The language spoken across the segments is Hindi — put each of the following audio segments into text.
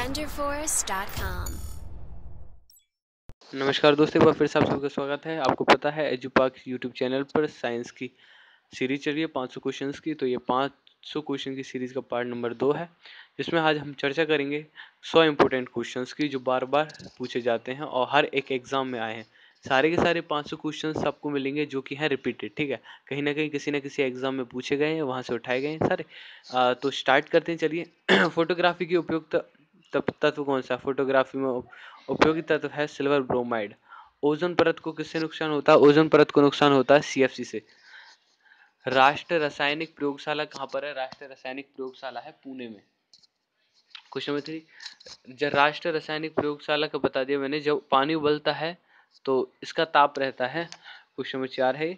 BlenderForce.com। नमस्कार दोस्तों, एक बार फिर से आप सबका स्वागत है। आपको पता है एजुपार्क यूट्यूब चैनल पर साइंस की सीरीज चल रही है 500 क्वेश्चंस की। तो ये 500 क्वेश्चन की सीरीज़ का पार्ट नंबर 2 है, जिसमें आज हम चर्चा करेंगे 100 इम्पोर्टेंट क्वेश्चंस की जो बार बार पूछे जाते हैं और हर एक एग्ज़ाम में आए हैं। सारे के सारे 500 क्वेश्चंस आपको मिलेंगे जो कि हैं रिपीटेड, ठीक है। कहीं ना कहीं किसी न किसी एग्ज़ाम में पूछे गए हैं, वहाँ से उठाए गए हैं सारे। तो स्टार्ट करते हैं, चलिए। फोटोग्राफी की उपयुक्त तत्व कौन सा? फोटोग्राफी में उपयोगी तत्व है सिल्वर ब्रोमाइड। ओजोन परत को किससे नुकसान होता है? ओजोन परत को नुकसान होता है सीएफसी से। राष्ट्रीय रासायनिक प्रयोगशाला कहाँ पर है? राष्ट्रीय रासायनिक प्रयोगशाला है पुणे में। क्वेश्चन नंबर 3, जब राष्ट्रीय रासायनिक प्रयोगशाला का बता दिया मैंने। जब पानी उबलता है तो इसका ताप रहता है। क्वेश्चन नंबर 4 है।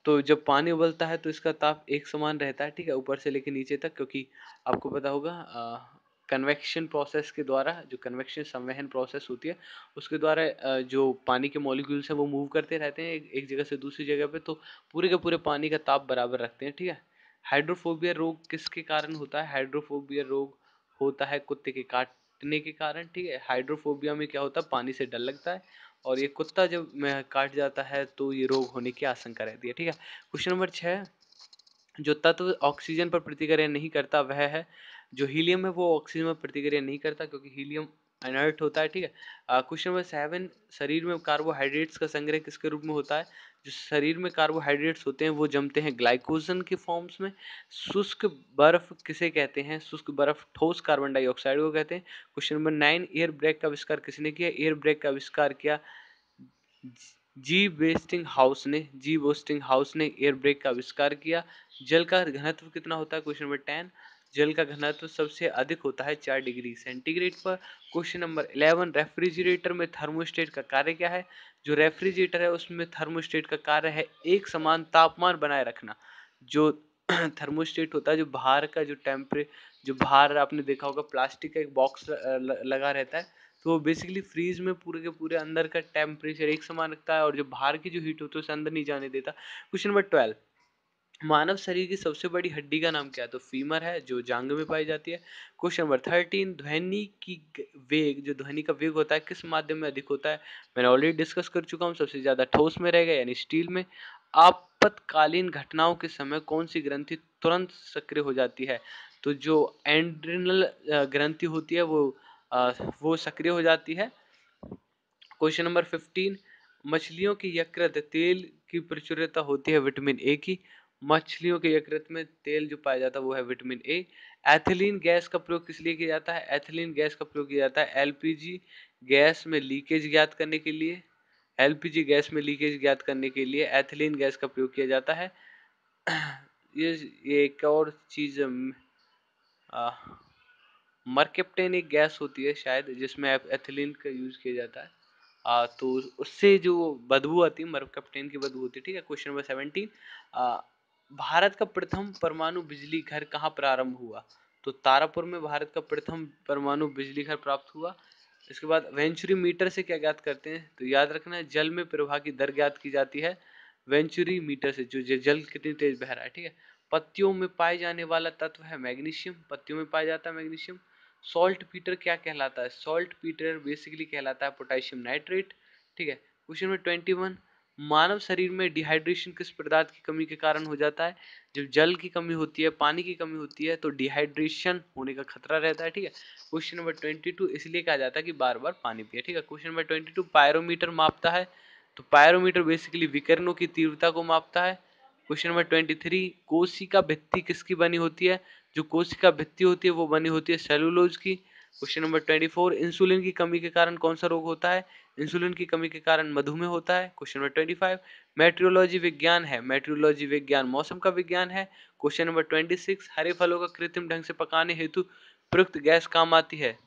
तो जब पानी उबलता है तो इसका ताप एक समान रहता है, ठीक है, ऊपर से लेकर नीचे तक, क्योंकि आपको पता होगा कन्वेक्शन प्रोसेस के द्वारा, जो कन्वेक्शन संवहन प्रोसेस होती है उसके द्वारा जो पानी के मॉलिक्यूल्स हैं वो मूव करते रहते हैं एक जगह से दूसरी जगह पे, तो पूरे के पूरे पानी का ताप बराबर रखते हैं, ठीक है। हाइड्रोफोबिया रोग किसके कारण होता है? हाइड्रोफोबिया रोग होता है कुत्ते के काटने के कारण, ठीक है। हाइड्रोफोबिया में क्या होता है? पानी से डर लगता है, और ये कुत्ता जब काट जाता है तो ये रोग होने की आशंका रहती है, ठीक है। क्वेश्चन नंबर 6, जो तत्व ऑक्सीजन पर प्रतिक्रिया नहीं करता वह है, जो हीलियम है वो ऑक्सीजन में प्रतिक्रिया नहीं करता क्योंकि हीलियम इनर्ट होता है, ठीक है। क्वेश्चन नंबर 7, शरीर में कार्बोहाइड्रेट्स का संग्रह किसके रूप में होता है? जो शरीर में कार्बोहाइड्रेट्स होते हैं वो जमते हैं ग्लाइकोजन के फॉर्म्स में। शुष्क बर्फ किसे कहते हैं? शुष्क बर्फ ठोस कार्बन डाइऑक्साइड को कहते हैं। क्वेश्चन नंबर 9, एयर ब्रेक का आविष्कार किसने किया? एयर ब्रेक का आविष्कार किया जी वेस्टिंग हाउस ने एयर ब्रेक का आविष्कार किया। जल का घनत्व कितना होता है? क्वेश्चन नंबर 10, जल का घनत्व सबसे अधिक होता है 4 डिग्री सेंटीग्रेड पर। क्वेश्चन नंबर 11, रेफ्रिजरेटर में थर्मोस्टेट का कार्य क्या है? जो रेफ्रिजरेटर है उसमें थर्मोस्टेट का कार्य है एक समान तापमान बनाए रखना। जो थर्मोस्टेट होता है, जो बाहर का जो बाहर आपने देखा होगा प्लास्टिक का एक बॉक्स लगा रहता है, तो वो बेसिकली फ्रीज में पूरे के पूरे अंदर का टेम्परेचर एक समान रखता है और जो बाहर की जो हीट होती है उसे अंदर नहीं जाने देता। क्वेश्चन नंबर 12, मानव शरीर की सबसे बड़ी हड्डी का नाम क्या है? तो फीमर है, जो जांघ में पाई जाती है। क्वेश्चन नंबर 13, ध्वनि की वेग, जो ध्वनि का वेग होता है किस माध्यम में अधिक होता है? मैंने ऑलरेडी डिस्कस कर चुका हूँ। सबसे ज्यादा ठोस में रहेगा यानी स्टील में। आपातकालीन घटनाओं के समय कौन सी ग्रंथि तुरंत सक्रिय हो जाती है? तो जो एंड्रिनल ग्रंथि होती है वो सक्रिय हो जाती है। क्वेश्चन नंबर 15, मछलियों के यकृत तेल की प्रचुरता होती है विटामिन ए की। मछलियों के यकृत में तेल जो पाया जाता है वो है विटामिन ए। एथिलीन गैस का प्रयोग किस लिए किया जाता है? एथिलीन गैस का प्रयोग किया जाता है एलपीजी गैस में लीकेज ज्ञात करने के लिए। एलपीजी गैस में लीकेज ज्ञात करने के लिए एथिलीन गैस का प्रयोग किया जाता है। ये एक और चीज, मरकेप्टेन एक गैस होती है शायद जिसमें एथिलीन का यूज किया जाता है। तो उससे जो बदबू आती है, मरकप्टेन की बदबू होती है, ठीक है। क्वेश्चन नंबर 17, भारत का प्रथम परमाणु बिजली घर कहाँ प्रारंभ हुआ? तो तारापुर में भारत का प्रथम परमाणु बिजली घर प्राप्त हुआ। इसके बाद वेंचुरी मीटर से क्या ज्ञात करते हैं? तो याद रखना है, जल में प्रवाह की दर ज्ञात की जाती है वेंचुरी मीटर से, जो जल कितनी तेज बह रहा है, ठीक है। पत्तियों में पाए जाने वाला तत्व है मैग्नीशियम, पत्तियों में पाया जाता है मैग्नीशियम। सॉल्ट पीटर क्या कहलाता है? सॉल्ट पीटर बेसिकली कहलाता है पोटेशियम नाइट्रेट, ठीक है। क्वेश्चन नंबर 21, मानव शरीर में डिहाइड्रेशन किस पदार्थ की कमी के कारण हो जाता है? जब जल की कमी होती है, पानी की कमी होती है तो डिहाइड्रेशन होने का खतरा रहता है, ठीक है। क्वेश्चन नंबर 22, इसलिए कहा जाता है कि बार बार पानी पिए, ठीक है। क्वेश्चन नंबर 22, पायरोमीटर मापता है? तो पायरोमीटर बेसिकली विकिरणों की तीव्रता को मापता है। क्वेश्चन नंबर 23, कोशिका भित्ति किसकी बनी होती है? जो कोशिका भित्ति होती है वो बनी होती है सेलुलोज की। क्वेश्चन नंबर 24, इंसुलिन की कमी के कारण कौन सा रोग होता है? इंसुलिन की कमी के कारण मधुमेह होता है। क्वेश्चन नंबर 25, मेट्रियोलॉजी विज्ञान है? मेट्रियोलॉजी विज्ञान मौसम का विज्ञान है। क्वेश्चन नंबर 26, हरे फलों का कृत्रिम ढंग से पकाने हेतु प्रयुक्त गैस काम आती है?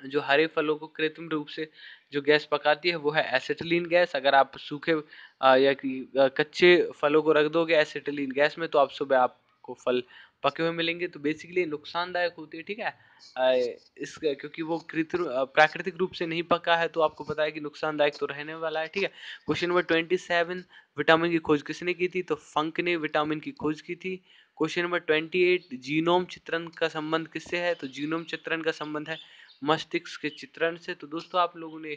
जो हरे फलों को कृत्रिम रूप से जो गैस पकाती है वो है एसिटिलीन गैस। अगर आप सूखे कच्चे फलों को रख दोगे एसिटिलीन गैस में तो आप सुबह आपको फल पके हुए मिलेंगे, तो बेसिकली नुकसानदायक होती है, ठीक है। इस क्योंकि वो कृत्रिम प्राकृतिक रूप से नहीं पका है तो आपको पता है कि नुकसानदायक तो रहने वाला है, ठीक है। क्वेश्चन नंबर 27, विटामिन की खोज किसने की थी? तो फंक ने विटामिन की खोज की थी। क्वेश्चन नंबर 28, जीनोम चित्रण का संबंध किससे है? तो जीनोम चित्रण का संबंध है मस्तिष्क के चित्रण से। तो दोस्तों आप लोगों ने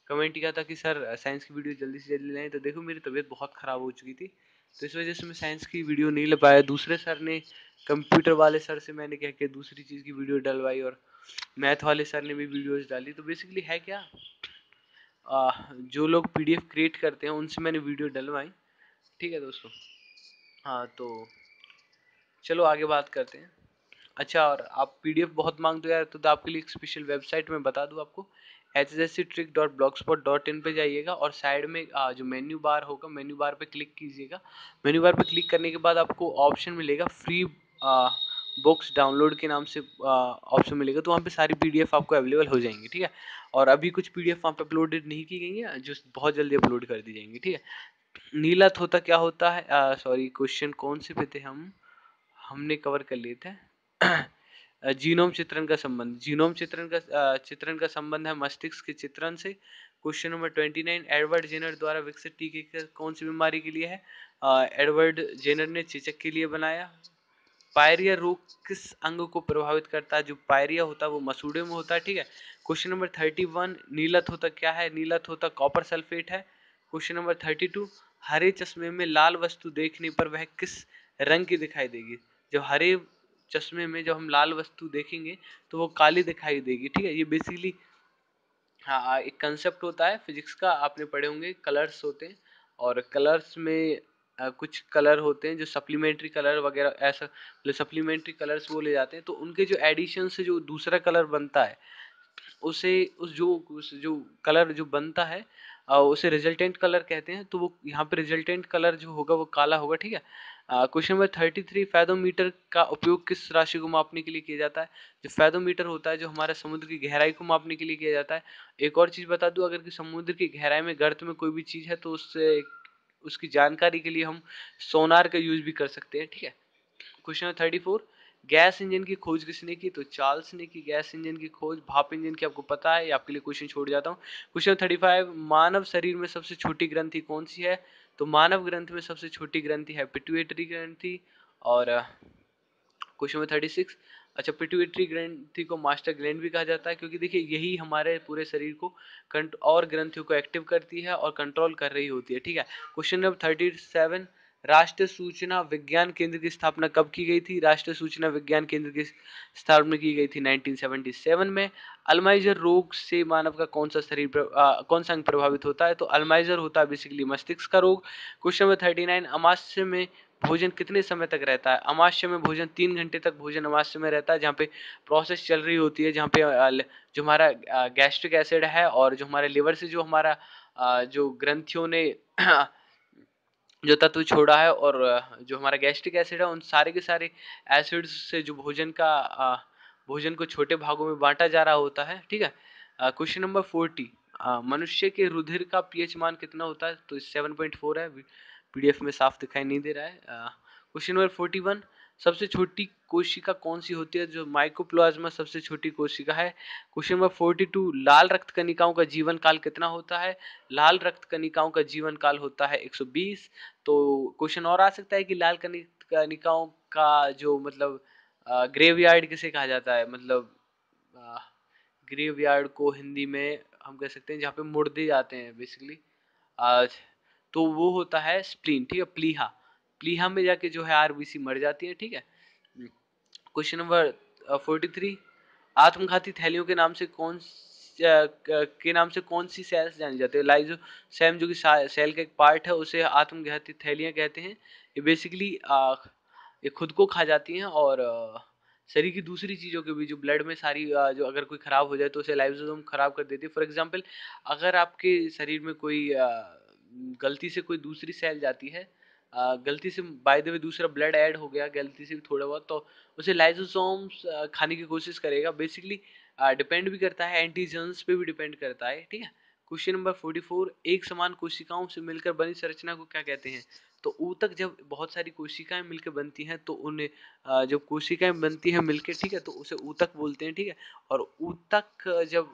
कमेंट किया था कि सर साइंस की वीडियो जल्दी से जल्दी लाएं, तो देखो मेरी तबीयत बहुत ख़राब हो चुकी थी, तो इस वजह से मैं साइंस की वीडियो नहीं ले पाया। दूसरे सर ने, कंप्यूटर वाले सर से मैंने कह के दूसरी चीज़ की वीडियो डलवाई, और मैथ वाले सर ने भी वीडियोज़ डाली। तो बेसिकली है क्या, जो लोग PDF क्रिएट करते हैं उनसे मैंने वीडियो डलवाई, ठीक है दोस्तों। हाँ तो चलो आगे बात करते हैं। अच्छा, और आप PDF बहुत मांगते हो यार, तो आपके लिए एक स्पेशल वेबसाइट मैं बता दूं आपको, hsctrick.blogspot.in पे जाइएगा और साइड में जो मेन्यू बार होगा, मेन्यू बार पे क्लिक कीजिएगा। मेन्यू बार पे क्लिक करने के बाद आपको ऑप्शन मिलेगा फ्री बुक्स डाउनलोड के नाम से ऑप्शन मिलेगा, तो वहाँ पे सारी PDF आपको अवेलेबल हो जाएंगी, ठीक है। और अभी कुछ PDF वहाँ पे अपलोडेड नहीं की गई है, जो बहुत जल्दी अपलोड कर दी जाएंगी, ठीक है। नीला तोता क्या होता है, सॉरी क्वेश्चन कौन से पे थे हमने कवर कर लिए थे। जीनोम चित्रण का संबंध, जीनोम चित्रण का संबंध है मस्तिष्क के चित्रण से। क्वेश्चन नंबर 29, एडवर्ड जेनर द्वारा विकसित टीके कौन सी बीमारी के लिए है? एडवर्ड जेनर ने चेचक के लिए बनाया। पायरिया रोग किस अंग को प्रभावित करता है? जो पायरिया होता है वो मसूड़े में होता है, ठीक है। क्वेश्चन नंबर 31, नीला तोता क्या है? नीला तोता कॉपर सल्फेट है। क्वेश्चन नंबर 32, हरे चश्मे में लाल वस्तु देखने पर वह किस रंग की दिखाई देगी? जब हरे चश्मे में जब हम लाल वस्तु देखेंगे तो वो काली दिखाई देगी, ठीक है। ये बेसिकली हाँ एक कंसेप्ट होता है फिजिक्स का, आपने पढ़े होंगे, कलर्स होते हैं, और कलर्स में कुछ कलर होते हैं जो सप्लीमेंट्री कलर वगैरह, ऐसा सप्लीमेंट्री कलर्स बोले जाते हैं, तो उनके जो एडिशन से जो दूसरा कलर बनता है, उसे उस जो कलर जो बनता है उसे रिजल्टेंट कलर कहते हैं। तो वो यहाँ पे रिजल्टेंट कलर जो होगा वो काला होगा, ठीक है। क्वेश्चन नंबर 33, फैथोमीटर का उपयोग किस राशि को मापने के लिए किया जाता है? जो फैथोमीटर होता है जो हमारे समुद्र की गहराई को मापने के लिए किया जाता है। एक और चीज बता दूं, अगर कि समुद्र की गहराई में गर्त में कोई भी चीज है तो उससे उसकी जानकारी के लिए हम सोनार का यूज भी कर सकते हैं, ठीक है। क्वेश्चन 34, गैस इंजन की खोज किसने की? तो चार्ल्स ने की गैस इंजन की खोज। भाप इंजन की आपको पता है, आपके लिए क्वेश्चन छोड़ जाता हूँ। क्वेश्चन 35, मानव शरीर में सबसे छोटी ग्रंथि कौन सी है? तो मानव ग्रंथि में सबसे छोटी ग्रंथि है पिट्यूटरी ग्रंथि। और क्वेश्चन नंबर 36, अच्छा पिट्यूटरी ग्रंथि को मास्टर ग्लैंड भी कहा जाता है, क्योंकि देखिए यही हमारे पूरे शरीर को और ग्रंथियों को एक्टिव करती है और कंट्रोल कर रही होती है, ठीक है। क्वेश्चन नंबर 37, राष्ट्रीय सूचना विज्ञान केंद्र की स्थापना कब की गई थी? राष्ट्रीय सूचना विज्ञान केंद्र की स्थापना की गई थी 1977 में। अल्जाइमर रोग से मानव का कौन सा अंग प्रभावित होता है? तो अल्जाइमर होता है बेसिकली मस्तिष्क का रोग। क्वेश्चन नंबर 39, अमाशय में भोजन कितने समय तक रहता है? अमाशय में भोजन 3 घंटे तक भोजन अमाशय में रहता है, जहाँ पे प्रोसेस चल रही होती है, जहाँ पे जो हमारा गैस्ट्रिक एसिड है और जो हमारे लिवर से जो हमारा जो ग्रंथियों ने जो तत्व छोड़ा है, और जो हमारा गैस्ट्रिक एसिड है, उन सारे के सारे एसिड्स से जो भोजन को छोटे भागों में बांटा जा रहा होता है, ठीक है। क्वेश्चन नंबर 40, मनुष्य के रुधिर का पीएच मान कितना होता है? तो 7.4 है, PDF में साफ दिखाई नहीं दे रहा है। क्वेश्चन नंबर 41, सबसे छोटी कोशिका कौन सी होती है? जो माइकोप्लाज्मा सबसे छोटी कोशिका है। क्वेश्चन नंबर 42, लाल रक्त कणिकाओं का जीवन काल कितना होता है? लाल रक्त कणिकाओं का जीवन काल होता है 120। तो क्वेश्चन और आ सकता है कि लाल कणिकाओं का जो मतलब ग्रेवयार्ड किसे कहा जाता है? मतलब ग्रेवयार्ड को हिंदी में हम कह सकते हैं जहाँ पे मुर्दे जाते हैं बेसिकली, आज तो वो होता है स्प्लीन, ठीक है, प्लीहा। प्लीहा में जाके जो है RBC मर जाती है, ठीक है। क्वेश्चन नंबर 43, आत्मघाती थैलियों के नाम से कौन सी सेल्स जानी जाती है? लाइजोसोम जो कि सेल का एक पार्ट है, उसे आत्मघाती थैलियां कहते हैं। ये बेसिकली ये खुद को खा जाती हैं, और शरीर की दूसरी चीज़ों के भी, जो ब्लड में सारी जो अगर कोई खराब हो जाए तो उसे लाइसोसोम खराब कर देती है। फॉर एग्जांपल, अगर आपके शरीर में कोई गलती से कोई दूसरी सेल जाती है, गलती से बाय द वे दूसरा ब्लड ऐड हो गया गलती से भी थोड़ा बहुत, तो उसे लाइसोसोम्स खाने की कोशिश करेगा। बेसिकली डिपेंड भी करता है, एंटीजन्स पे भी डिपेंड करता है, ठीक है। क्वेश्चन नंबर 44, एक समान कोशिकाओं से मिलकर बनी संरचना को क्या कहते हैं? तो ऊतक जब बहुत सारी कोशिकाएं मिलकर बनती हैं तो उन्हें जब कोशिकाएं बनती हैं मिलके, ठीक है, तो उसे ऊतक बोलते हैं, ठीक है। और ऊतक जब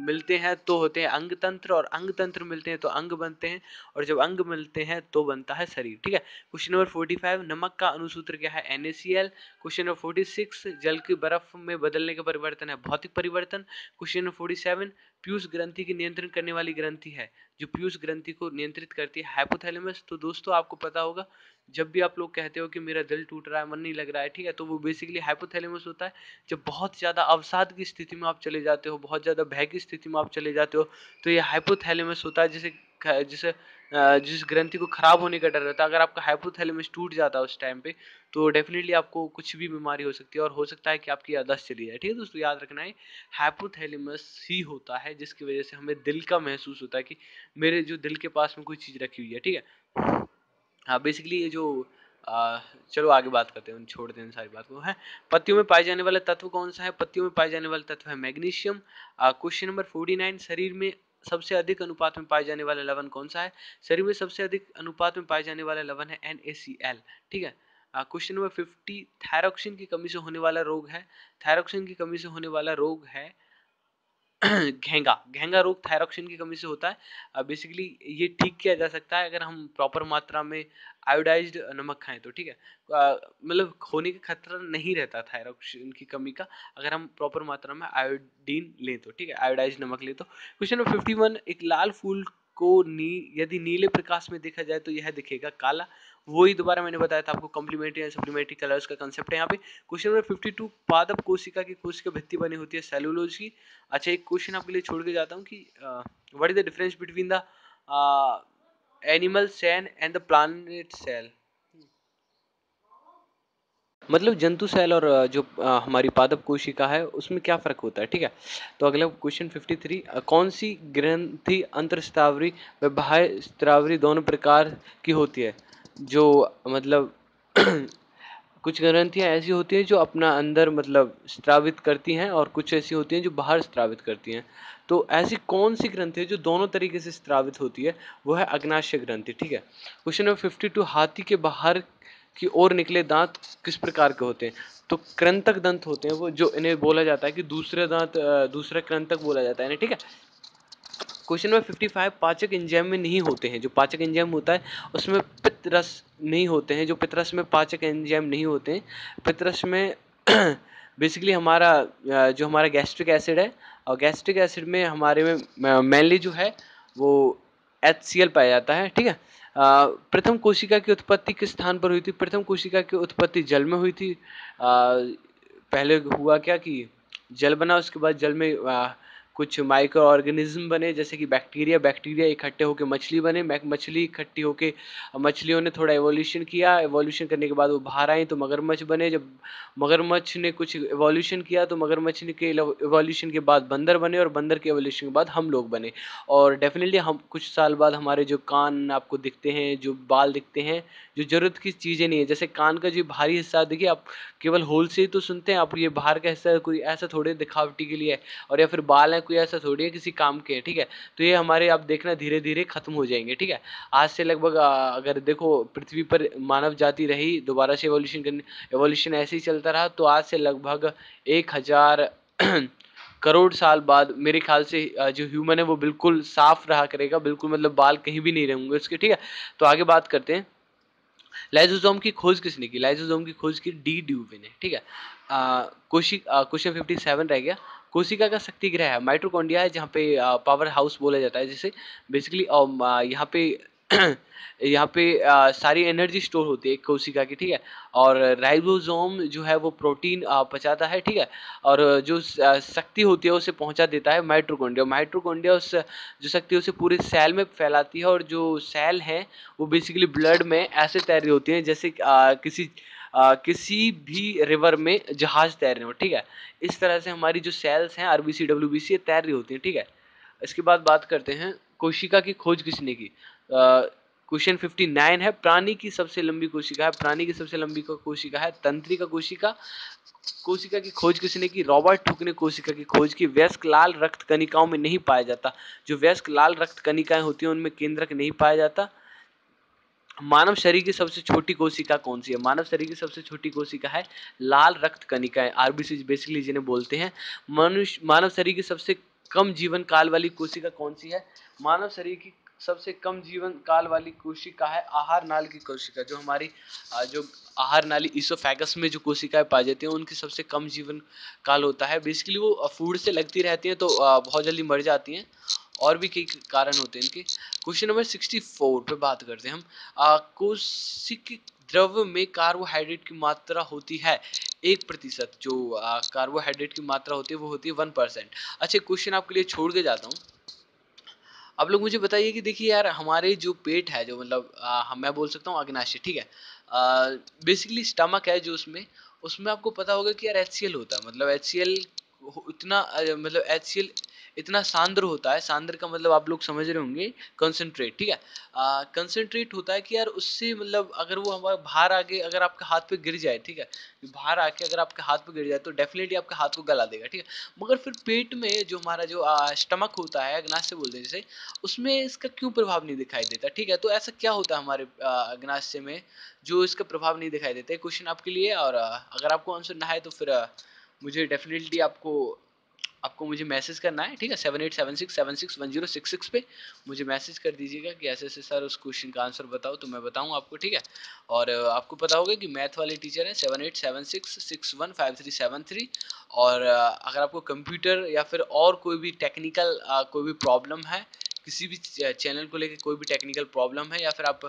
मिलते हैं तो होते हैं अंग तंत्र, और अंग तंत्र मिलते हैं तो अंग बनते हैं, और जब अंग मिलते हैं तो बनता है शरीर, ठीक है। क्वेश्चन नंबर 45, नमक का अणुसूत्र क्या है? NaCl। क्वेश्चन नंबर 46, जल की बर्फ में बदलने का परिवर्तन है भौतिक परिवर्तन। क्वेश्चन नंबर 47, पीयूष ग्रंथि की नियंत्रण करने वाली ग्रंथि है जो पीयूष ग्रंथि को नियंत्रित करती है, हाइपोथैलेमस। तो दोस्तों आपको पता होगा, जब भी आप लोग कहते हो कि मेरा दिल टूट रहा है, मन नहीं लग रहा है, ठीक है, तो वो बेसिकली हाइपोथैलेमस होता है। जब बहुत ज्यादा अवसाद की स्थिति में आप चले जाते हो, बहुत ज्यादा भय की स्थिति में आप चले जाते हो, तो ये हाइपोथैलेमस होता है, जिसे जिस ग्रंथि को खराब होने का डर रहता है। अगर आपका हाइपोथैलेमस टूट जाता है उस टाइम पे, तो डेफिनेटली आपको कुछ भी बीमारी हो सकती है, और हो सकता है कि आपकी याददाश्त चली जाए, ठीक है दोस्तों। याद रखना है, हाइपोथैलेमस ही होता है जिसकी वजह से हमें दिल का महसूस होता है कि मेरे जो दिल के पास में कोई चीज रखी हुई है, ठीक है। हाँ, बेसिकली ये जो आ, चलो आगे बात करते हैं, छोड़ दें सारी बात को। है, पत्तियों में पाए जाने वाला तत्व कौन सा है? पत्तियों में पाए जाने वाला तत्व है मैग्नीशियम। क्वेश्चन नंबर 49, शरीर में सबसे अधिक अनुपात में पाए जाने वाला लवण कौन सा है? शरीर में सबसे अधिक अनुपात में पाए जाने वाला लवण है NaCl, ठीक है। क्वेश्चन नंबर 50, थायरॉक्सिन की कमी से होने वाला रोग है, थायरॉक्सिन की कमी से होने वाला रोग है घेंगा। घेंगा रोग थायरॉक्सिन की कमी से होता है। बेसिकली ये ठीक किया जा सकता है अगर हम प्रॉपर मात्रा में आयोडाइज्ड नमक खाएं तो, ठीक है। मतलब होने का खतरा नहीं रहता थायरॉक्सिन की कमी का, अगर हम प्रॉपर मात्रा में आयोडीन लें तो, ठीक है, आयोडाइज्ड नमक लें तो। क्वेश्चन नंबर 51, एक लाल फूल को यदि नीले प्रकाश में देखा जाए तो यह दिखेगा काला। वही दोबारा मैंने बताया था आपको, कॉम्प्लीमेंट्री एंड सप्लीमेंट्री कलर्स का कंसेप्ट है यहाँ पे। क्वेश्चन नंबर 52, पादप कोशिका की कोशिका भित्ति बनी होती है सेलुलोज की। अच्छा, एक क्वेश्चन आपके लिए छोड़ के जाता हूँ कि what is the difference between the animal cell and the plant cell. मतलब जंतु सेल और जो हमारी पादप कोशिका है उसमें क्या फर्क होता है, ठीक है। तो अगला क्वेश्चन 53, कौन सी ग्रंथि अंतःस्रावी व बाह्य स्रावी दोनों प्रकार की होती है? जो मतलब कुछ ग्रंथियां ऐसी होती हैं जो अपना अंदर मतलब स्रावित करती हैं, और कुछ ऐसी होती हैं जो बाहर स्रावित करती हैं। तो ऐसी कौन सी ग्रंथि है जो दोनों तरीके से स्रावित होती है? वो है अग्नाशय ग्रंथि, ठीक है। क्वेश्चन नंबर 52, हाथी के बाहर की ओर निकले दांत किस प्रकार के होते हैं? तो कृंतक दंत होते हैं वो, जो इन्हें बोला जाता है कि दूसरे दांत दूसरा कृंतक बोला जाता है इन्हें, ठीक है। क्वेश्चन नंबर 55, पाचक एंजाइम में नहीं होते हैं, जो पाचक एंजाइम होता है उसमें पित्त रस नहीं होते हैं, जो पित्त रस में पाचक एंजाइम नहीं होते हैं। पित्त रस में बेसिकली हमारा जो हमारा गैस्ट्रिक एसिड है, और गैस्ट्रिक एसिड में हमारे में मेनली जो है वो HCl पाया जाता है, ठीक है। प्रथम कोशिका की उत्पत्ति किस स्थान पर हुई थी? प्रथम कोशिका की उत्पत्ति जल में हुई थी। पहले हुआ क्या कि जल बना, उसके बाद जल में कुछ माइक्रो ऑर्गेनिज्म बने, जैसे कि बैक्टीरिया, बैक्टीरिया इकट्ठे होकर मछली बने, मछली इकट्ठी होकर मछलियों ने थोड़ा एवोल्यूशन किया, एवोल्यूशन करने के बाद वो बाहर आई तो मगरमच्छ बने, जब मगरमच्छ ने कुछ एवोल्यूशन किया तो मगरमच्छ के एवोल्यूशन के बाद बंदर बने, और बंदर के एवोल्यूशन के बाद हम लोग बने। और डेफिनेटली हम कुछ साल बाद हमारे जो कान आपको दिखते हैं, जो बाल दिखते हैं, जो जरूरत की चीज़ें नहीं है, जैसे कान का जो भारी हिस्सा देखिए आप केवल होल से ही तो सुनते हैं आप, ये बाहर का हिस्सा कोई ऐसा थोड़े दिखावटी के लिए है, और या फिर बाल है कोई ऐसा थोड़ी है किसी काम के है, ठीक है। तो ये हमारे आप देखना धीरे धीरे खत्म हो जाएंगे, ठीक है। आज से लगभग अगर देखो पृथ्वी पर मानव जाति रही दोबारा से एवोल्यूशन करने, एवोल्यूशन ऐसे ही चलता रहा, तो आज से लगभग 1000 करोड़ साल बाद मेरे ख्याल से जो ह्यूमन है वो बिल्कुल साफ रहा करेगा, बिल्कुल मतलब बाल कहीं भी नहीं रहेंगे उसके, ठीक है। तो आगे बात करते हैं, लाइसोसोम की खोज किसने की? लाइसोसोम की खोज की डी ड्यूवे ने, ठीक है। क्वेश्चन 57 रह गया, कोशिका का शक्ति ग्रह है माइटोकॉन्ड्रिया है, जहाँ पे पावर हाउस बोला जाता है जिसे, बेसिकली यहाँ पे यहाँ पे सारी एनर्जी स्टोर होती है एक कोशिका की, ठीक है। और राइबोसोम जो है वो प्रोटीन पचाता है, ठीक है। और जो शक्ति होती है उसे पहुंचा देता है माइटोकॉन्ड्रिया। माइटोकॉन्ड्रिया उस जो शक्ति है उसे पूरे सेल में फैलाती है, और जो सेल है वो बेसिकली ब्लड में ऐसे तैर रही होती हैं जैसे किसी भी रिवर में जहाज तैर रहे हो, ठीक है। इस तरह से हमारी जो सेल्स हैं RBC WBC तैर रही होती हैं, ठीक है। इसके बाद बात करते हैं कोशिका की खोज किसने की। क्वेश्चन 59 है, प्राणी की सबसे लंबी कोशिका है, प्राणी की सबसे लंबी कोशिका है तंत्रिका कोशिका। कोशिका की खोज किसने की? रॉबर्ट हुक ने कोशिका की खोज की। वयस्क लाल रक्त कणिकाओं में नहीं पाया जाता, जो वयस्क लाल रक्त कणिकाएं होती हैं उनमें केंद्रक नहीं पाया जाता। मानव शरीर की सबसे छोटी कोशिका कौन सी है? मानव शरीर की सबसे छोटी कोशिका है लाल रक्त कणिकाएं, आरबीसी बेसिकली जिन्हें बोलते हैं। मानव शरीर की सबसे कम जीवन काल वाली कोशिका कौन सी है? मानव शरीर की सबसे कम जीवन काल वाली कोशिका है आहार नाल की कोशिका। जो हमारी जो आहार नाली इसोफेगस में जो कोशिकाएं पाई जाती हैं उनकी सबसे कम जीवन काल होता है। बेसिकली वो फूड से लगती रहती हैं तो बहुत जल्दी मर जाती हैं, और भी कई कारण होते हैं इनके। क्वेश्चन नंबर 64 पे बात करते हैं हम। कोशिक द्रव में कार्बोहाइड्रेट की मात्रा होती है 1%। जो कार्बोहाइड्रेट की मात्रा होती है वो होती है 1%। अच्छा, क्वेश्चन आपके लिए छोड़ के जाता हूँ। आप लोग मुझे बताइए कि देखिए यार, हमारे जो पेट है, जो मतलब मैं बोल सकता हूँ अग्नाशय, ठीक है। बेसिकली स्टमक है जो उसमें उसमें आपको पता होगा कि यार HCl होता है। मतलब HCl इतना मतलब HCl इतना सांद्र होता है। सांद्र का मतलब आप लोग समझ रहे होंगे, कंसंट्रेट, ठीक है। कंसंट्रेट होता है कि यार उससे मतलब अगर वो हमारे बाहर आके अगर आपके हाथ पे गिर जाए, ठीक है, बाहर आके अगर आपके हाथ पे गिर जाए तो डेफिनेटली आपके हाथ को गला देगा, ठीक है। मगर फिर पेट में जो हमारा जो स्टमक होता है, अग्नाशय बोलते हैं जैसे, उसमें इसका क्यों प्रभाव नहीं दिखाई देता? ठीक है, तो ऐसा क्या होता है हमारे अग्नाशय में जो इसका प्रभाव नहीं दिखाई देता है? क्वेश्चन आपके लिए। और अगर आपको आंसर ना है तो फिर मुझे डेफिनेटली आपको आपको मुझे मैसेज करना है, ठीक है। 7876761066 पे मुझे मैसेज कर दीजिएगा कि ऐसे ऐसे सर उस क्वेश्चन का आंसर बताओ, तो मैं बताऊँ आपको, ठीक है। और आपको पता होगा कि मैथ वाले टीचर हैं 7876615373। और अगर आपको कंप्यूटर या फिर और कोई भी टेक्निकल कोई भी प्रॉब्लम है, किसी भी चैनल को लेकर कोई भी टेक्निकल प्रॉब्लम है, या फिर आप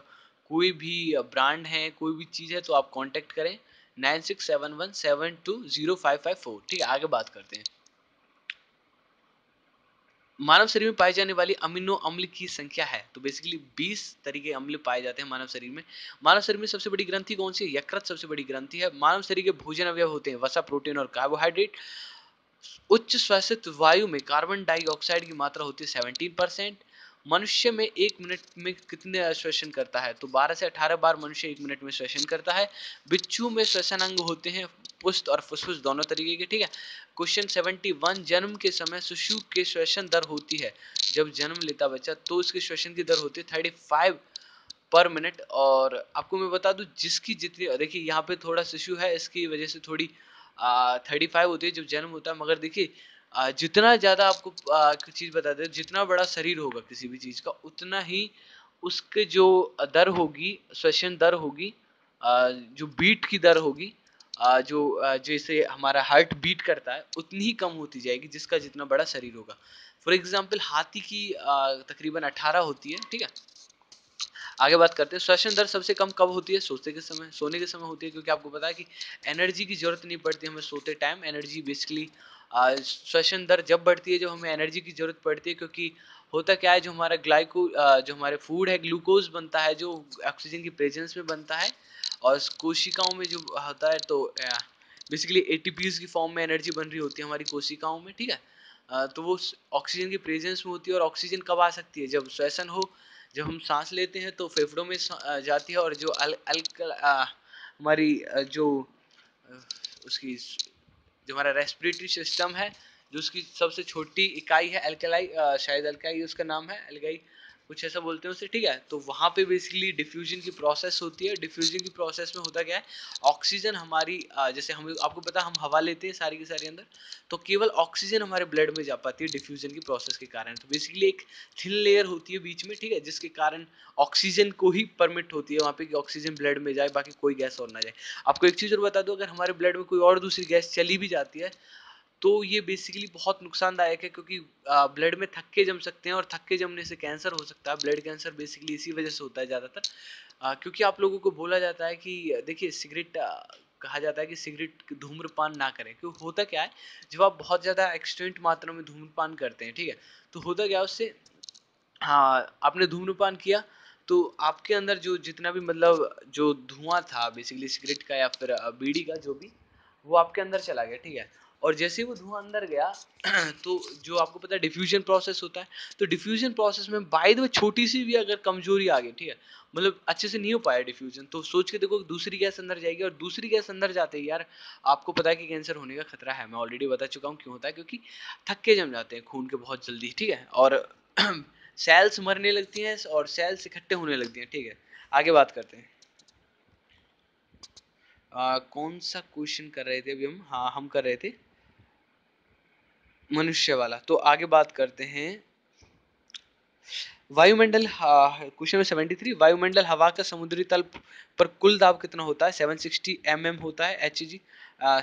कोई भी ब्रांड है, कोई भी चीज़ है, तो आप कांटेक्ट करें 9671720554, ठीक है। आगे बात करते हैं। मानव शरीर में पाए जाने वाली अमीनो अम्ल की संख्या है, तो बेसिकली 20 तरीके अम्ल पाए जाते हैं मानव शरीर में। मानव शरीर में सबसे बड़ी ग्रंथि कौन सी है? यकृत सबसे बड़ी ग्रंथि है। मानव शरीर के भोजन अवयव होते हैं वसा, प्रोटीन और कार्बोहाइड्रेट। उच्च श्वसित वायु में कार्बन डाइऑक्साइड की मात्रा होती है 17%। मनुष्य में 1 मिनट में कितने श्वसन करता है? तो 12 से 18 बार मनुष्य 1 मिनट में श्वसन करता है। बिच्छू में श्वसन अंग होते हैं पुष्ट और फुसफुस दोनों तरीके के, ठीक है। क्वेश्चन 71, जन्म के समय शिशु के श्वसन दर होती है, जब जन्म लेता बच्चा तो उसके श्वसन की दर होती है 35 पर मिनट। और आपको मैं बता दूं, जिसकी जितनी, देखिए यहाँ पे थोड़ा शिशु है, इसकी वजह से थोड़ी 35 होती है जब जन्म होता है। मगर देखिए जितना ज्यादा आपको चीज बता दे, जितना बड़ा शरीर होगा किसी भी चीज का, उतना ही उसके जो दर होगी, श्वसन दर होगी, जो बीट की दर होगी, जो जैसे हमारा हार्ट बीट करता है, उतनी ही कम होती जाएगी जिसका जितना बड़ा शरीर होगा। फॉर एग्जाम्पल हाथी की तकरीबन 18 होती है, ठीक है। आगे बात करते हैं। श्वसन दर सबसे कम कब होती है? सोने के समय होती है, क्योंकि आपको पता है कि एनर्जी की जरूरत नहीं पड़ती हमें सोते टाइम। एनर्जी बेसिकली श्वसन दर जब बढ़ती है जब हमें एनर्जी की जरूरत पड़ती है, क्योंकि होता क्या है, जो हमारा जो हमारे फूड है, ग्लूकोज बनता है जो ऑक्सीजन की प्रेजेंस में बनता है, और कोशिकाओं में जो होता है, तो बेसिकली एटीपीज की फॉर्म में एनर्जी बन रही होती है हमारी कोशिकाओं में, ठीक है। तो वो ऑक्सीजन की प्रेजेंस में होती है। और ऑक्सीजन कब आ सकती है? जब श्वसन हो, जब हम सांस लेते हैं तो फेफड़ों में जाती है। और जो हमारी जो उसकी जो हमारा रेस्पिरेटरी सिस्टम है, जो उसकी सबसे छोटी इकाई है एल्कलाई, शायद एल्काई उसका नाम है, एल्काई कुछ ऐसा बोलते हैं उसे, ठीक है। तो वहाँ पे बेसिकली डिफ्यूजन की प्रोसेस होती है। डिफ्यूजन की प्रोसेस में होता क्या है, ऑक्सीजन हमारी जैसे हम, आपको पता हम हवा लेते हैं सारी की सारी अंदर, तो केवल ऑक्सीजन हमारे ब्लड में जा पाती है डिफ्यूजन की प्रोसेस के कारण। तो बेसिकली एक थिन लेयर होती है बीच में, ठीक है, जिसके कारण ऑक्सीजन को ही परमिट होती है वहाँ पे कि ऑक्सीजन ब्लड में जाए, बाकी कोई गैस और ना जाए। आपको एक चीज़ और बता दो, अगर हमारे ब्लड में कोई और दूसरी गैस चली भी जाती है तो ये बेसिकली बहुत नुकसानदायक है, क्योंकि ब्लड में थक्के जम सकते हैं, और थक्के जमने से कैंसर हो सकता है। ब्लड कैंसर बेसिकली इसी वजह से होता है ज़्यादातर, क्योंकि आप लोगों को बोला जाता है कि देखिए सिगरेट, कहा जाता है कि सिगरेट धूम्रपान ना करें। क्यों? होता क्या है, जब आप बहुत ज़्यादा एक्सटेंट मात्रा में धूम्रपान करते हैं, ठीक है, तो होता क्या है उससे, हाँ, आपने धूम्रपान किया तो आपके अंदर जो जितना भी मतलब जो धुआं था बेसिकली सिगरेट का या फिर बीड़ी का, जो भी, वो आपके अंदर चला गया, ठीक है। और जैसे ही वो धुआं अंदर गया तो जो आपको पता है डिफ्यूजन प्रोसेस होता है, तो डिफ्यूजन प्रोसेस में बाय द वे छोटी सी भी अगर कमजोरी आ गई, ठीक है, मतलब अच्छे से नहीं हो पाया डिफ्यूजन, तो सोच के देखो दूसरी गैस अंदर जाएगी, और दूसरी गैस अंदर जाते ही यार आपको पता है कि कैंसर होने का खतरा है। मैं ऑलरेडी बता चुका हूँ क्यों होता है, क्योंकि थक्के जम जाते हैं खून के बहुत जल्दी, ठीक है। और सेल्स मरने लगती हैं और सेल्स इकट्ठे होने लगती हैं, ठीक है। आगे बात करते हैं। कौन सा क्वेश्चन कर रहे थे अभी हम? हाँ, हम कर रहे थे मनुष्य वाला। तो आगे बात करते हैं वायुमंडल। क्वेश्चन 73, वायुमंडल हवा का समुद्री तल पर कुल दाब कितना होता है? 760 mm होता है Hg,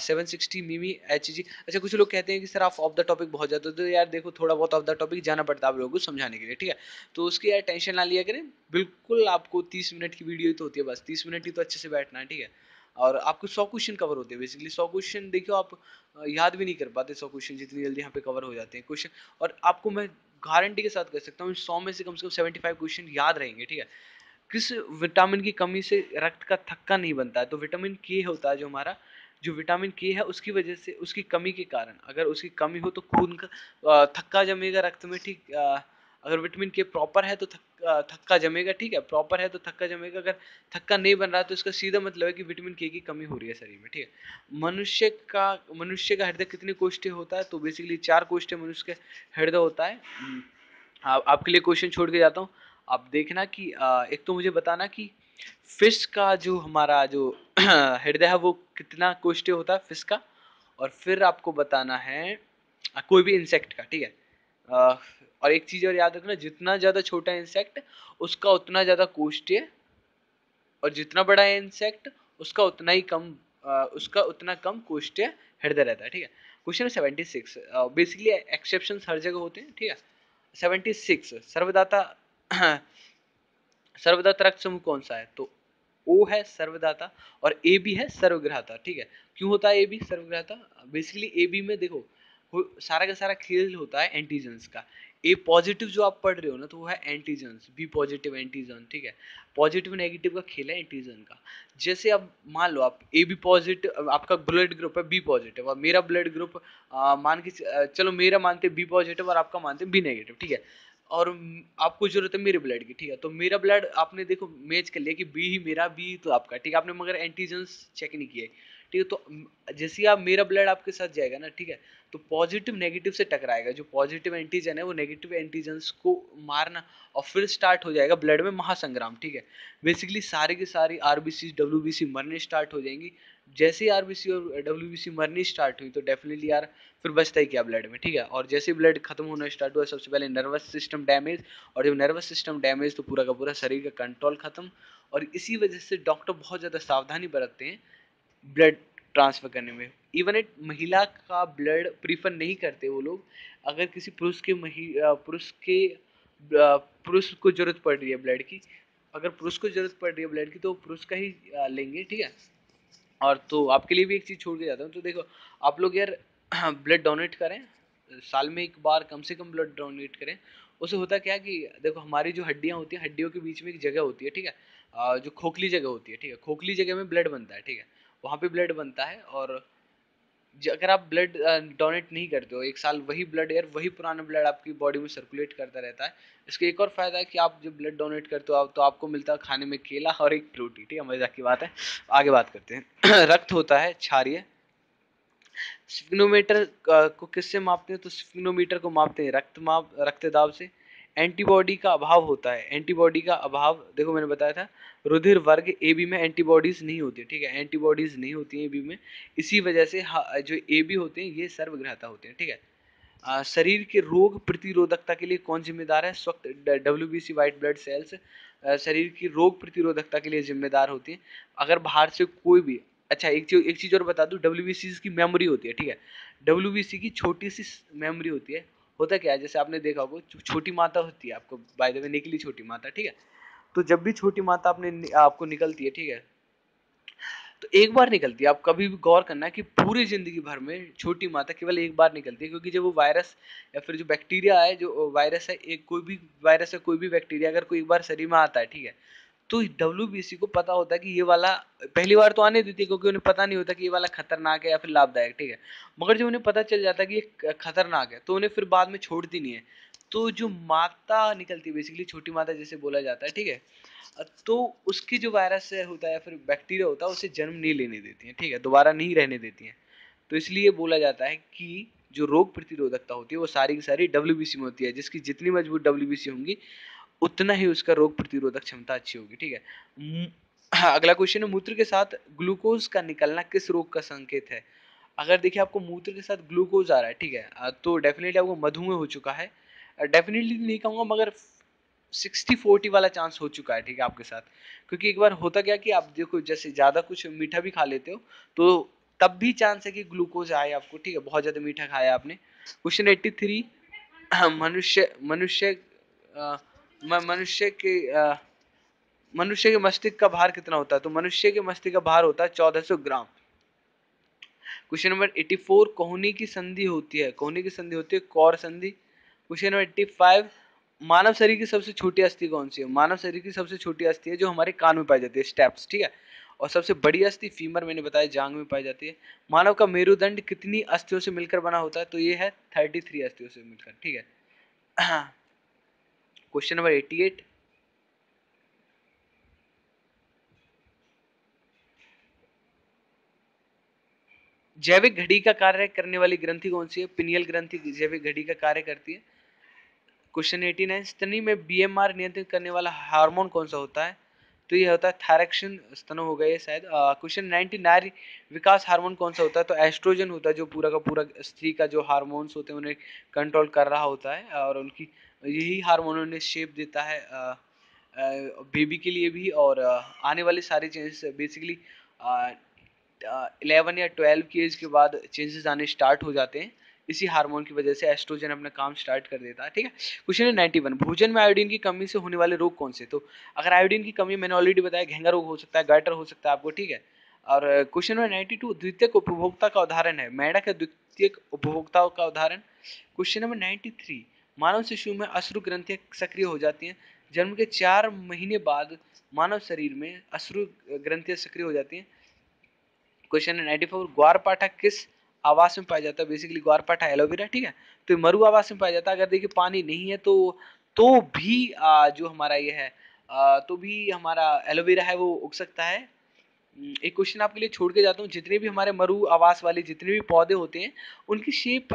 760 मिमी Hg। अच्छा, कुछ लोग कहते हैं कि सर आप ऑफ द टॉपिक बहुत जाते हो, तो यार देखो थोड़ा बहुत ऑफ द टॉपिक जाना पड़ता है आप लोगों को समझाने के लिए, ठीक है? तो उसकी यार टेंशन ना लिया करें, बिल्कुल आपको 30 मिनट की वीडियो ही तो होती है, बस 30 मिनट ही तो अच्छे से बैठना है, ठीक है? और आपको 100 क्वेश्चन कवर होते हैं बेसिकली। 100 क्वेश्चन देखो आप याद भी नहीं कर पाते 100 क्वेश्चन जितनी जल्दी यहाँ पे कवर हो जाते हैं क्वेश्चन। और आपको मैं गारंटी के साथ कह सकता हूँ 100 में से कम 75 क्वेश्चन याद रहेंगे, ठीक है? किस विटामिन की कमी से रक्त का थक्का नहीं बनता है? तो विटामिन के होता है जो हमारा, जो विटामिन के है उसकी वजह से, उसकी कमी के कारण, अगर उसकी कमी हो तो खून का थक्का जमेगा रक्त में, ठीक? अगर विटामिन के प्रॉपर है तो थक्का जमेगा, ठीक है? प्रॉपर है तो थक्का जमेगा। अगर थक्का नहीं बन रहा तो इसका सीधा मतलब है कि विटामिन के की कमी हो रही है शरीर में, ठीक है? मनुष्य का हृदय कितने कोष्ठीय होता है? तो बेसिकली 4 कोष्ठीय मनुष्य का हृदय होता है। आपके लिए क्वेश्चन छोड़ के जाता हूँ, आप देखना कि एक तो मुझे बताना कि फिश का जो हमारा जो हृदय है वो कितना कोष्ठीय होता है फिश का। और फिर आपको बताना है कोई भी इंसेक्ट का, ठीक है? और एक चीज और याद रखना, जितना ज्यादा छोटा इंसेक्ट उसका उतना ज्यादा कोष्ठीय, और जितना बड़ा है इंसेक्ट उसका उतना ही कम उसका उतना कम कोष्ठीय हृदय रहता है, ठीक है? क्वेश्चन 76, बेसिकली एक्सेप्शन हर जगह होते हैं, ठीक है? 76, सर्वदाता सर्वदाता रक्त समूह कौन सा है? तो ओ है सर्वदाता, और ए बी है सर्वग्राहता, ठीक है? क्यों होता है ए बी सर्वग्राहता? बेसिकली ए बी में देखो सारा का सारा खेल होता है एंटीजेंस का। ए पॉजिटिव जो आप पढ़ रहे हो ना, तो वो है एंटीजेंस, बी पॉजिटिव एंटीजन, ठीक है? पॉजिटिव नेगेटिव का खेल है एंटीजन का। जैसे अब मान लो आप ए बी पॉजिटिव, आपका ब्लड ग्रुप है बी पॉजिटिव, और मेरा ब्लड ग्रुप मान के चलो मेरा मानते बी पॉजिटिव और आपका मानते बी नेगेटिव, ठीक है? और आपको जरूरत है मेरे ब्लड की, ठीक है? तो मेरा ब्लड आपने देखो मैच कर लिया कि बी ही मेरा, बी तो आपका, ठीक है? आपने मगर एंटीजेंस चेक नहीं किए, ठीक है? तो जैसे ही आप मेरा ब्लड आपके साथ जाएगा ना, ठीक है, तो पॉजिटिव नेगेटिव से टकराएगा। जो पॉजिटिव एंटीजन है वो नेगेटिव एंटीजन्स को मारना, और फिर स्टार्ट हो जाएगा ब्लड में महासंग्राम, ठीक है? बेसिकली सारी की सारी आरबीसी डब्ल्यूबीसी मरने स्टार्ट हो जाएंगी। जैसे ही आरबीसी और डब्ल्यूबीसी मरनी स्टार्ट हुई तो डेफिनेटली यार फिर बचता ही क्या ब्लड में, ठीक है? और जैसे ब्लड खत्म होना स्टार्ट हुआ सबसे पहले नर्वस सिस्टम डैमेज, और जब नर्वस सिस्टम डैमेज तो पूरा का पूरा शरीर का कंट्रोल खत्म। और इसी वजह से डॉक्टर बहुत ज़्यादा सावधानी बरतते हैं ब्लड ट्रांसफर करने में। इवन एक महिला का ब्लड प्रीफर नहीं करते वो लोग। अगर किसी पुरुष को जरूरत पड़ रही है ब्लड की, अगर पुरुष को जरूरत पड़ रही है ब्लड की तो पुरुष का ही लेंगे, ठीक है? और तो आपके लिए भी एक चीज़ छोड़ के जाता हूँ, तो देखो आप लोग यार ब्लड डोनेट करें, साल में एक बार कम से कम ब्लड डोनेट करें। उससे होता क्या कि देखो हमारी जो हड्डियाँ होती हैं, हड्डियों के बीच में एक जगह होती है, ठीक है? जो खोखली जगह होती है, ठीक है? खोखली जगह में ब्लड बनता है, ठीक है? वहाँ पे ब्लड बनता है। और अगर आप ब्लड डोनेट नहीं करते हो एक साल, वही ब्लड यार वही पुराना ब्लड आपकी बॉडी में सर्कुलेट करता रहता है। इसका एक और फायदा है कि आप जब ब्लड डोनेट करते हो आप, तो आपको मिलता है खाने में केला और एक फ्रूटी, ठीक है? मजाक की बात है। आगे बात करते हैं रक्त होता है क्षारीय। स्फिग्नोमीटर को किससे मापते हैं? तो स्फिग्नोमीटर को मापते हैं रक्त दाब से। एंटीबॉडी का अभाव होता है, एंटीबॉडी का अभाव देखो मैंने बताया था रुधिर वर्ग ए बी में एंटीबॉडीज नहीं होती, ठीक है? एंटीबॉडीज नहीं होती है ए बी में। इसी वजह से जो ए बी होते हैं ये सर्वग्राहता होते हैं, ठीक है? शरीर के रोग प्रतिरोधकता के लिए कौन जिम्मेदार है? स्वक्त डब्ल्यूबीसी व्हाइट ब्लड सेल्स शरीर की रोग प्रतिरोधकता के लिए जिम्मेदार होती है। अगर बाहर से कोई भी, अच्छा एक चीज और बता दूं, डब्ल्यूबीसी की मेमोरी होती है, ठीक है? डब्ल्यूबीसी की छोटी सी मेमोरी होती है। होता क्या है, जैसे आपने देखा होगा छोटी माता होती है, आपको बाय द वे निकली छोटी माता, ठीक है? तो जब भी छोटी माता आपको निकलती है, ठीक है, तो एक बार निकलती है। आप कभी भी गौर करना कि पूरी जिंदगी भर में छोटी माता केवल एक बार निकलती है, क्योंकि जब वो वायरस या फिर जो बैक्टीरिया है, जो वायरस है, एक कोई भी वायरस है, कोई भी बैक्टीरिया अगर कोई एक बार शरीर में आता है, ठीक है, तो डब्ल्यूबीसी को पता होता है कि ये वाला पहली बार तो आने देती है, क्योंकि उन्हें पता नहीं होता कि ये वाला खतरनाक है या फिर लाभदायक, ठीक है? मगर जब उन्हें पता चल जाता है कि ये खतरनाक है तो उन्हें फिर बाद में छोड़ती नहीं है। तो जो माता निकलती है बेसिकली छोटी माता जिसे बोला जाता है, ठीक है, तो उसकी जो वायरस होता है या फिर बैक्टीरिया होता है उसे जन्म नहीं लेने देती है, ठीक है? दोबारा नहीं रहने देती है। तो इसलिए बोला जाता है कि जो रोग प्रतिरोधकता होती है वो सारी की सारी डब्ल्यूबीसी में होती है। जिसकी जितनी मजबूत डब्ल्यूबीसी होंगी उतना ही उसका रोग प्रतिरोधक क्षमता अच्छी होगी। ठीक है। अगला क्वेश्चन है, मूत्र के साथ ग्लूकोज का निकलना किस रोग का संकेत है? अगर देखिए आपको मूत्र के साथ ग्लूकोज आ रहा है, ठीक है, तो डेफिनेटली आपको मधुमेह हो चुका है। डेफिनेटली नहीं कहूंगा, मगर 60-40 वाला चांस हो चुका है, ठीक है, आपके साथ। क्योंकि एक बार होता क्या कि आप देखो, जैसे ज्यादा कुछ मीठा भी खा लेते हो तो तब भी चांस है कि ग्लूकोज आए आपको। ठीक है, बहुत ज्यादा मीठा खाया आपने। क्वेश्चन 83, मनुष्य मनुष्य अ, मनुष्य के मनुष्य के मस्तिष्क का भार कितना होता है? तो मनुष्य के मस्तिष्क का भार होता है 1400 ग्राम। क्वेश्चन नंबर 84, कोहनी की संधि होती है, कोहनी की संधि होती है कौर संधि। क्वेश्चन नंबर 85, मानव शरीर की सबसे छोटी अस्थि कौन सी है? मानव शरीर की सबसे छोटी अस्थि है जो हमारे कान में पाई जाती है, स्टेप्स। ठीक है। और सबसे बड़ी अस्थि फीमर, मैंने बताया, जांग में पाई जाती है। मानव का मेरुदंड कितनी अस्थियों से मिलकर बना होता है? तो ये है 33 अस्थियों से मिलकर। ठीक है। क्वेश्चन नंबर 88, जैविक घड़ी का कार्य करने वाली ग्रंथि कौन सी है? पिनियल ग्रंथि जैविक घड़ी का कार्य करती है। क्वेश्चन 89, स्तनी में बीएमआर नियंत्रित करने वाला हार्मोन कौन सा होता है? तो ये होता है थायरॉक्सिन स्तनों हो गए शायद। क्वेश्चन 90, नारी विकास हार्मोन कौन सा होता है? तो एस्ट्रोजन होता है, जो पूरा का पूरा स्त्री का जो हार्मोन्स होते हैं उन्हें कंट्रोल कर रहा होता है, और उनकी यही हार्मोन उन्हें शेप देता है बेबी के लिए भी, और आने वाली सारी चेंजेस बेसिकली 11 या 12 की एज के बाद चेंजेस आने स्टार्ट हो जाते हैं। इसी हार्मोन की वजह से एस्ट्रोजन अपना काम स्टार्ट कर देता है। ठीक है। क्वेश्चन है 91, भोजन में आयोडीन की कमी से होने वाले रोग कौन से? तो अगर आयोडीन की कमी, मैंने ऑलरेडी बताया, घेंगा रोग हो सकता है, गाइटर हो सकता है आपको। ठीक है। और क्वेश्चन नंबर 92, द्वितीयक उपभोक्ता का उदाहरण है, मेंढक है द्वितीयक उपभोक्ताओं का उदाहरण। क्वेश्चन नंबर 93, मानव शिशु में अश्रु ग्रंथियां सक्रिय हो जाती हैं, जन्म के 4 महीने बाद मानव शरीर में अश्रु ग्रंथियां सक्रिय हो जाती हैं। क्वेश्चन है 94, ग्वारपाठा किस आवास में पाया जाता है? बेसिकली ग्वारपाठा एलोवेरा। ठीक है। तो मरु आवास में पाया जाता है। अगर देखिए पानी नहीं है तो भी जो हमारा ये है तो भी हमारा एलोवेरा है वो उग सकता है। एक क्वेश्चन आपके लिए छोड़ के जाता हूँ, जितने भी हमारे मरु आवास वाले जितने भी पौधे होते हैं उनकी शेप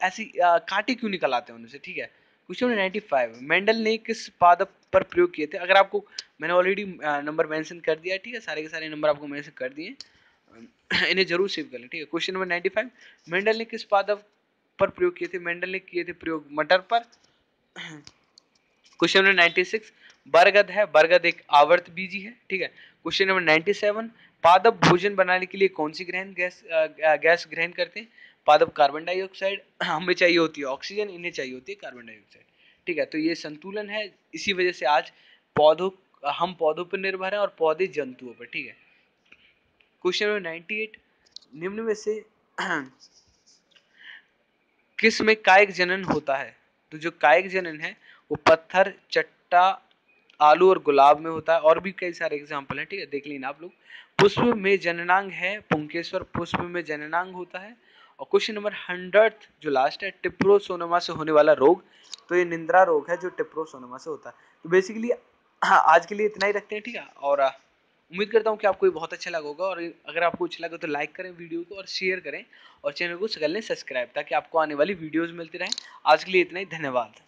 ऐसी कांटे क्यों निकल आते हैं उनसे? ठीक है। क्वेश्चन 95, मेंडल ने किस पादप पर प्रयोग किए थे? अगर आपको, मैंने ऑलरेडी नंबर मेंशन कर दिया है। ठीक है, सारे के सारे नंबर आपको मेंशन कर दिए, इन्हें जरूर सेव कर लें। ठीक है। क्वेश्चन नंबर 95, मेंडल ने किस पादप पर प्रयोग किए थे? मेंडल ने किए थे प्रयोग मटर पर। क्वेश्चन नंबर 96, बरगद है, बरगद एक आवर्त बीजी है। ठीक है। क्वेश्चन नंबर 97, पादप भोजन बनाने के लिए कौन सी ग्रहण गैस ग्रहण करते हैं? पादप कार्बन डाइऑक्साइड, हमें चाहिए होती है ऑक्सीजन, इन्हें चाहिए होती है कार्बन डाइऑक्साइड। ठीक है। तो ये संतुलन है, इसी वजह से आज पौधों हम पौधों पर निर्भर हैं और पौधे जंतुओं पर। ठीक है। क्वेश्चन नंबर 98, निम्न में से किस में कायिक जनन होता है? तो जो कायिक जनन है वो पत्थर, चट्टा, आलू और गुलाब में होता है। और भी कई सारे एग्जाम्पल हैं। ठीक है, देख लेना आप लोग। पुष्प में जननांग है, पुंकेश्वर पुष्प में जननांग होता है। और क्वेश्चन नंबर 100 जो लास्ट है, टिप्रोसोनमा से होने वाला रोग, तो ये निंद्रा रोग है जो टिप्रोसोनमा से होता है। तो बेसिकली आज के लिए इतना ही रखते हैं। ठीक है। और उम्मीद करता हूँ कि आपको ये बहुत अच्छा लगा होगा, और अगर आपको अच्छा लगा तो लाइक करें वीडियो को और शेयर करें, और चैनल को कर लें सब्सक्राइब, ताकि आपको आने वाली वीडियोस मिलती रहें। आज के लिए इतना ही, धन्यवाद।